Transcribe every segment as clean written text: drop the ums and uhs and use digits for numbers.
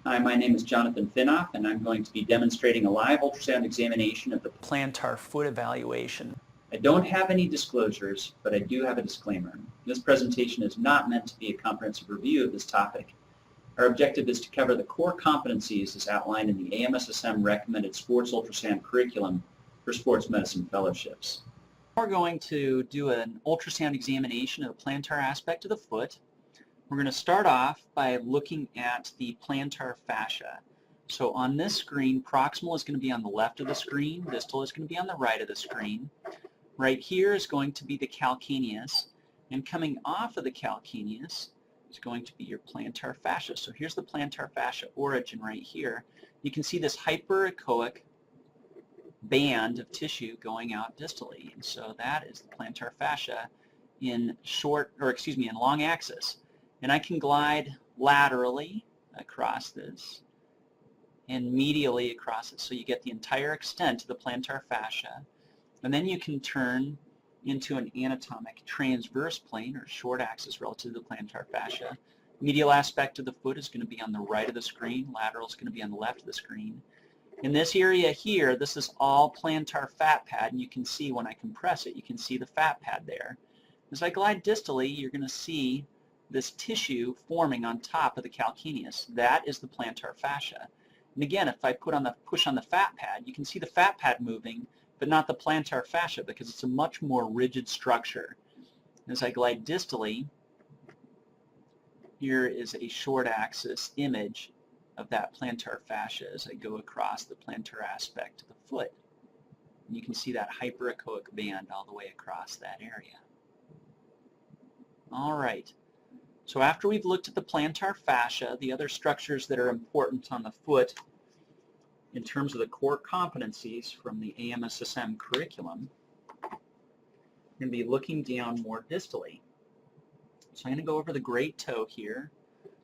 Hi, my name is Jonathan Finoff, and I'm going to be demonstrating a live ultrasound examination of the plantar foot evaluation. I don't have any disclosures, but I do have a disclaimer. This presentation is not meant to be a comprehensive review of this topic. Our objective is to cover the core competencies as outlined in the AMSSM recommended sports ultrasound curriculum for sports medicine fellowships. We're going to do an ultrasound examination of the plantar aspect of the foot. We're going to start off by looking at the plantar fascia. So on this screen, proximal is going to be on the left of the screen, distal is going to be on the right of the screen. Right here is going to be the calcaneus, and coming off of the calcaneus is going to be your plantar fascia. So here's the plantar fascia origin right here. You can see this hyperechoic band of tissue going out distally, and so that is the plantar fascia in long axis. And I can glide laterally across this and medially across it, so you get the entire extent of the plantar fascia. And then you can turn into an anatomic transverse plane or short axis relative to the plantar fascia. Medial aspect of the foot is going to be on the right of the screen, lateral is going to be on the left of the screen. In this area here, this is all plantar fat pad, and you can see when I compress it, you can see the fat pad there. As I glide distally, you're going to see this tissue forming on top of the calcaneus. That is the plantar fascia. And again, if I push on the fat pad, you can see the fat pad moving, but not the plantar fascia because it's a much more rigid structure. As I glide distally, here is a short axis image of that plantar fascia as I go across the plantar aspect of the foot. And you can see that hyperechoic band all the way across that area. All right. So after we've looked at the plantar fascia, the other structures that are important on the foot in terms of the core competencies from the AMSSM curriculum, we're going to be looking down more distally. So I'm going to go over the great toe here.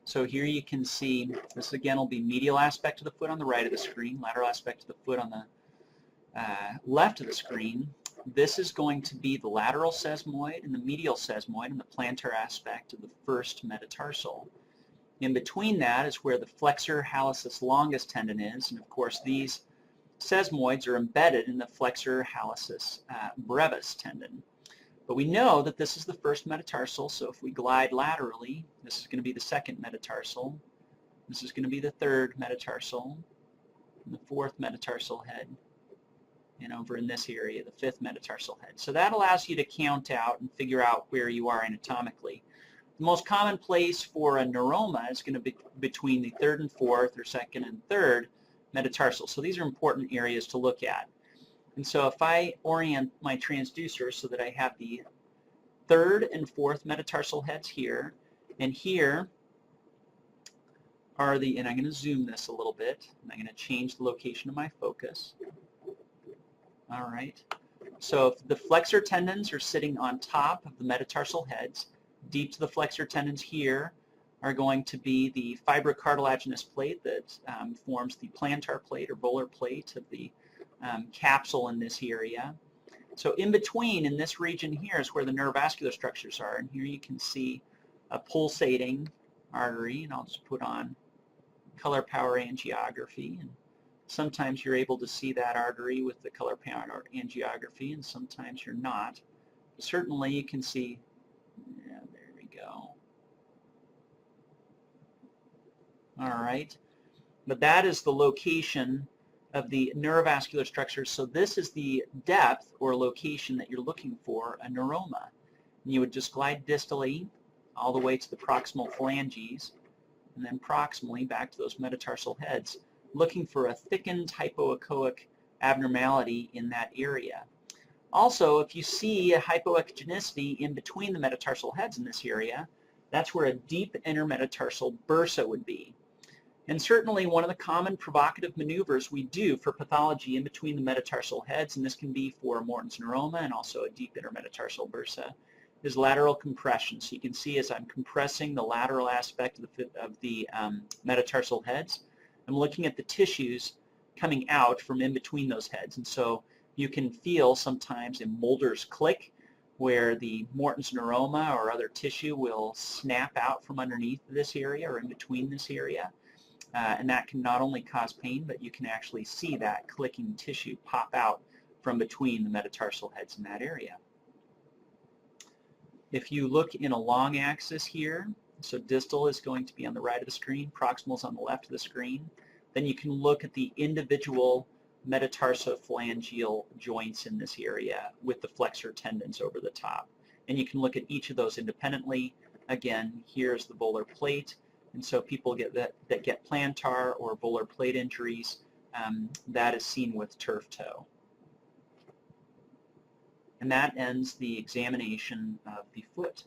So here you can see, this again will be medial aspect of the foot on the right of the screen, lateral aspect of the foot on the left of the screen. This is going to be the lateral sesamoid and the medial sesamoid and the plantar aspect of the first metatarsal. In between that is where the flexor hallucis longus tendon is, and of course these sesamoids are embedded in the flexor hallucis brevis tendon. But we know that this is the first metatarsal, so if we glide laterally, this is going to be the second metatarsal, this is going to be the third metatarsal, and the fourth metatarsal head, and over in this area, the fifth metatarsal head. So that allows you to count out and figure out where you are anatomically. The most common place for a neuroma is going to be between the third and fourth, or second and third metatarsal. So these are important areas to look at. And so if I orient my transducer so that I have the third and fourth metatarsal heads here, and here are and I'm going to zoom this a little bit, and I'm going to change the location of my focus. All right. So if the flexor tendons are sitting on top of the metatarsal heads, deep to the flexor tendons here are going to be the fibrocartilaginous plate that forms the plantar plate or volar plate of the capsule in this area. So in between, in this region here, is where the neurovascular structures are. And here you can see a pulsating artery, and I'll just put on color power angiography. And sometimes you're able to see that artery with the color power angiography, and sometimes you're not. Certainly you can see, yeah, there we go. All right. But that is the location of the neurovascular structures. So this is the depth or location that you're looking for a neuroma. And you would just glide distally all the way to the proximal phalanges, and then proximally back to those metatarsal heads, looking for a thickened hypoechoic abnormality in that area. Also, if you see a hypoechogenicity in between the metatarsal heads in this area, that's where a deep intermetatarsal bursa would be. And certainly one of the common provocative maneuvers we do for pathology in between the metatarsal heads, and this can be for Morton's neuroma and also a deep intermetatarsal bursa, is lateral compression. So you can see as I'm compressing the lateral aspect of the metatarsal heads, I'm looking at the tissues coming out from in between those heads. And so you can feel sometimes a Mulder's click where the Morton's neuroma or other tissue will snap out from underneath this area or in between this area. and that can not only cause pain, but you can actually see that clicking tissue pop out from between the metatarsal heads in that area. If you look in a long axis here, so distal is going to be on the right of the screen, proximal is on the left of the screen, then you can look at the individual metatarsophalangeal joints in this area with the flexor tendons over the top. And you can look at each of those independently. Again, here's the volar plate, and so people that get plantar or volar plate injuries, that is seen with turf toe. And that ends the examination of the foot.